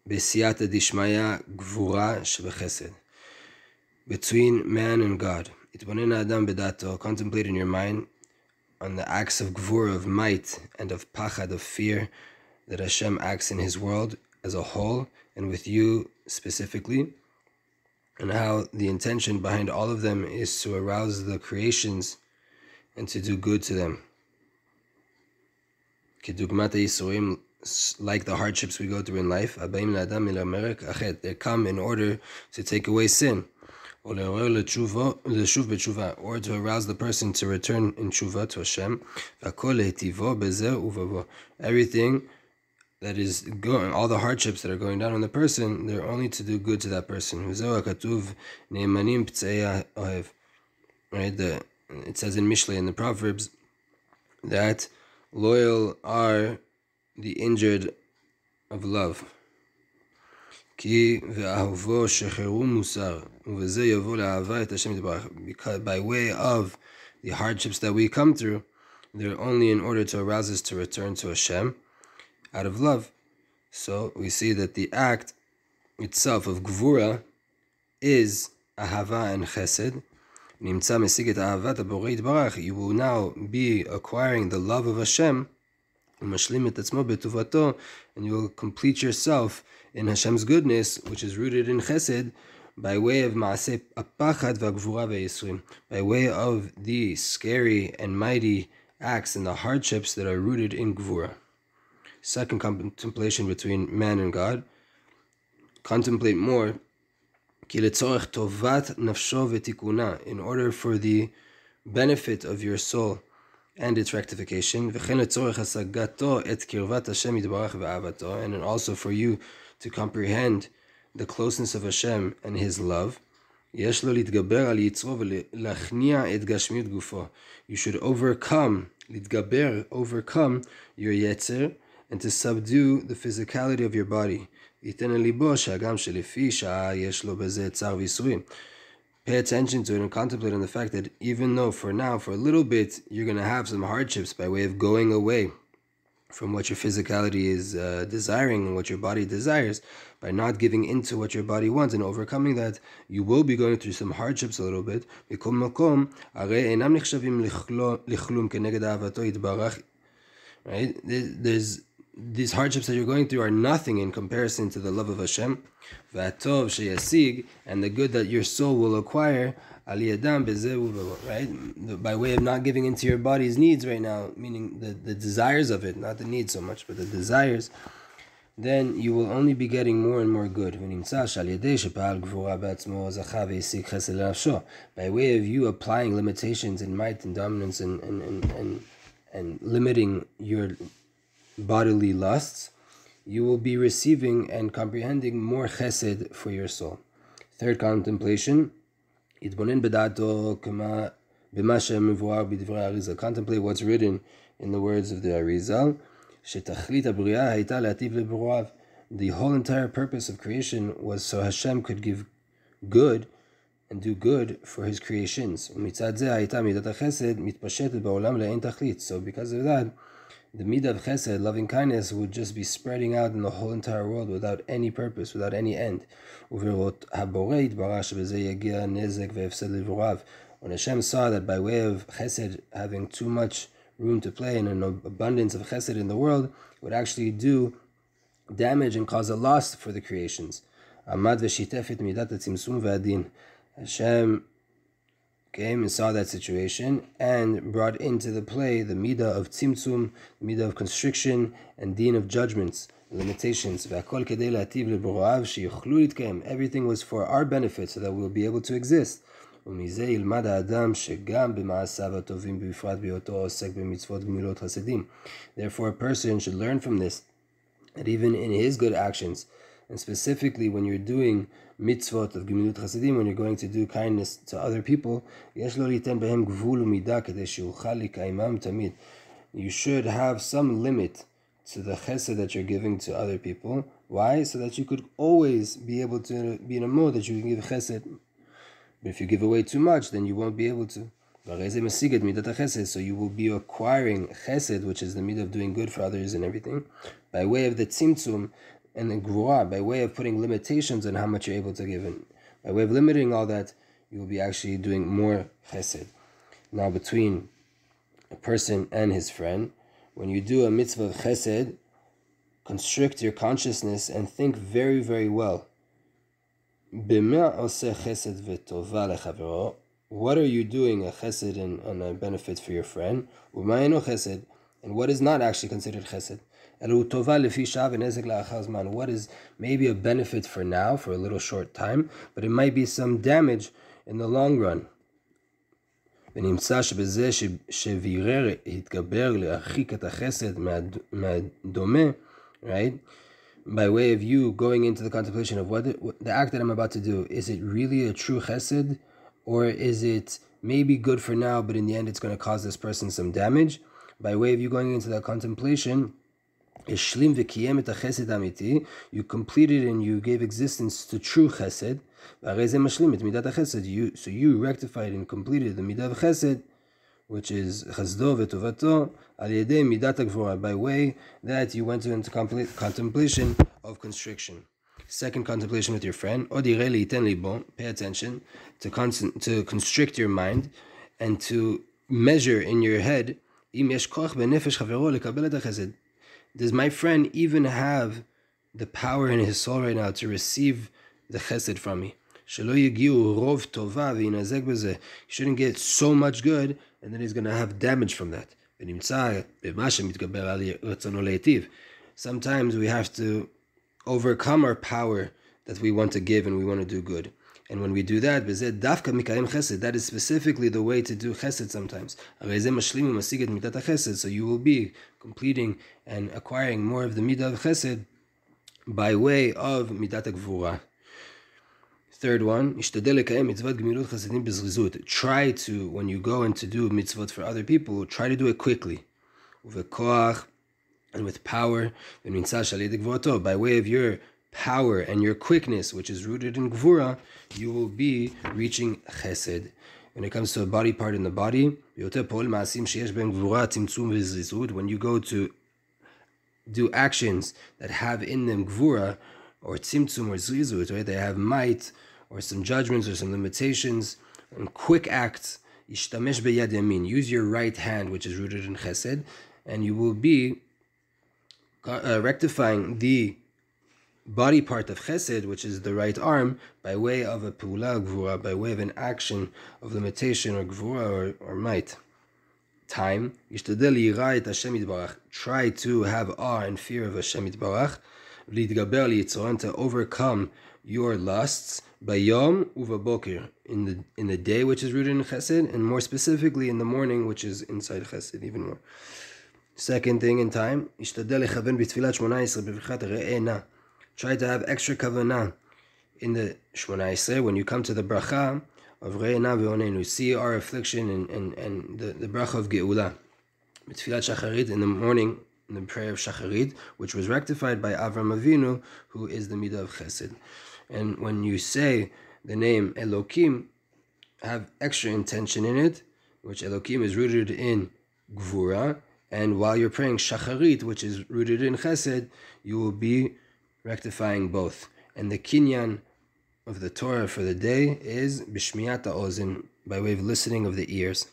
B'siyata dishmaya Gevurah sh'bChesed. Between man and God. Itbonen Adam bedato, contemplate in your mind on the acts of Gevurah, of might, and of pachad, of fear, that Hashem acts in His world as a whole, and with you specifically, and how the intention behind all of them is to arouse the creations and to do good to them. Kedugmat ha'yisurim, like the hardships we go through in life, they come in order to take away sin, or to arouse the person to return in tshuva to Hashem. Everything that is going, all the hardships that are going down on the person, they're only to do good to that person. Right? It says in Mishlei, in the Proverbs, that loyal are the injured of love. Because by way of the hardships that we come through, they're only in order to arouse us to return to Hashem out of love. So we see that the act itself of Gevurah is ahava and chesed. You will now be acquiring the love of Hashem, and you will complete yourself in Hashem's goodness, which is rooted in chesed, by way of maaseh apachad v'gevurah ve'yisrim, by way of the scary and mighty acts and the hardships that are rooted in Gevurah. Second contemplation between man and God. Contemplate more in order for the benefit of your soul and its rectification, and also for you to comprehend the closeness of Hashem and His love. You should overcome your yetzer, and to subdue the physicality of your body. Pay attention to it and contemplate on the fact that even though for now, for a little bit, you're going to have some hardships by way of going away from what your physicality is desiring and what your body desires, by not giving into what your body wants and overcoming that, you will be going through some hardships a little bit. Right? There's these hardships that you're going through are nothing in comparison to the love of Hashem, and the good that your soul will acquire, right? By way of not giving into your body's needs right now, meaning the desires of it, not the needs so much, but the desires, then you will only be getting more and more good. By way of you applying limitations in might and dominance and limiting your bodily lusts, you will be receiving and comprehending more chesed for your soul. Third contemplation, contemplate what's written in the words of the Arizal. The whole entire purpose of creation was so Hashem could give good and do good for His creations. So because of that, the middah of chesed, loving kindness, would just be spreading out in the whole entire world without any purpose, without any end. When Hashem saw that by way of chesed having too much room to play and an abundance of chesed in the world, it would actually do damage and cause a loss for the creations. Hashem came and saw that situation and brought into the play the middah of tzimtzum, the middah of constriction, and din of judgments, limitations. Everything was for our benefit, so that we'll be able to exist. Therefore, a person should learn from this, that even in his good actions, and specifically when you're doing mitzvot of gemilut chassidim, when you're going to do kindness to other people, you should have some limit to the chesed that you're giving to other people. Why? So that you could always be able to be in a mode that you can give chesed. But if you give away too much, then you won't be able to. So you will be acquiring chesed, which is the middah of doing good for others and everything, by way of the tzimtzum, and the Gevurah, by way of putting limitations on how much you're able to give. And by way of limiting all that, you will be actually doing more chesed. Now, between a person and his friend, when you do a mitzvah of chesed, constrict your consciousness and think very, very well. What are you doing a chesed and a benefit for your friend? And what is not actually considered chesed? What is maybe a benefit for now, for a little short time, but it might be some damage in the long run. Right? By way of you going into the contemplation of what the act that I'm about to do, is it really a true chesed, or is it maybe good for now, but in the end it's going to cause this person some damage? By way of you going into that contemplation, you completed and you gave existence to true chesed. So you rectified and completed the middah of chesed, which is chesdo v'tovato al yedei midat Gevurah, by way that you went into contemplation of constriction. Second contemplation with your friend, pay attention to constrict your mind and to measure in your head, does my friend even have the power in his soul right now to receive the chesed from me? He shouldn't get so much good and then he's going to have damage from that. Sometimes we have to overcome our power that we want to give and we want to do good. And when we do that, that is specifically the way to do chesed sometimes. So you will be completing and acquiring more of the middah of chesed by way of middat Gevurah. Third one, try to, when you go in to do mitzvot for other people, try to do it quickly. And with power, by way of your power and your quickness, which is rooted in Gevurah, you will be reaching chesed. When it comes to a body part in the body, when you go to do actions that have in them Gevurah, or tzimtzum or zrizut, right? They have might, or some judgments, or some limitations, and quick acts. Yishtamesh beyad yamin. Use your right hand, which is rooted in chesed, and you will be rectifying the body part of chesed, which is the right arm, by way of a pula Gevurah, by way of an action of limitation or Gevurah or might. Time. Try to have awe and fear of Hashem Yitbarach, and to overcome your lusts by yom uva in the day, which is rooted in chesed, and more specifically in the morning, which is inside chesed even more. Second thing in time, try to have extra kavanah in the Shmona Esrei when you come to the bracha of Re'ena ve'onenu. See our affliction and the bracha of Geulah. Tfilat Shacharit in the morning, in the prayer of Shacharit, which was rectified by Avram Avinu, who is the middah of chesed. And when you say the name Elokim, have extra intention in it, which Elokim is rooted in Gevurah, and while you're praying Shacharit, which is rooted in chesed, you will be rectifying both. And the kinyan of the Torah for the day is b'shmiyat ha'ozin, by way of listening of the ears.